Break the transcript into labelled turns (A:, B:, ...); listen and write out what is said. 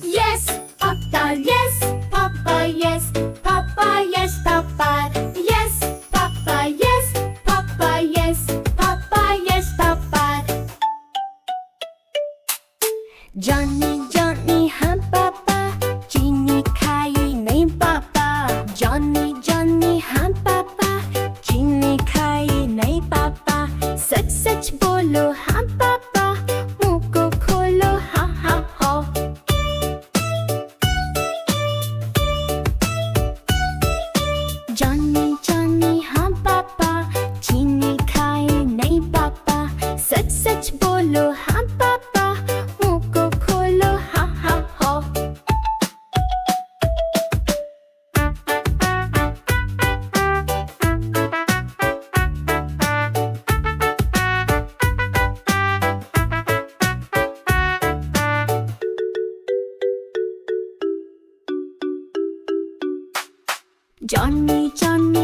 A: Yes, Papa, yes, Papa, yes, Papa, yes, Papa, yes, Papa, yes, Papa, yes, Papa, yes, Papa. Johny, Johny han Papa, chini khai nahi Papa. Johny, Johny han Papa, chini khai nahi Papa. सच सच बोलो हाँ पापा, मुंह को खोलो हाँ हाँ हो. Johny, Johny हाँ पापा, चीनी खाए नहीं पापा. सच सच बोलो हाँ पापा, मुंह को खोलो हाँ हाँ हो. Johny, Johny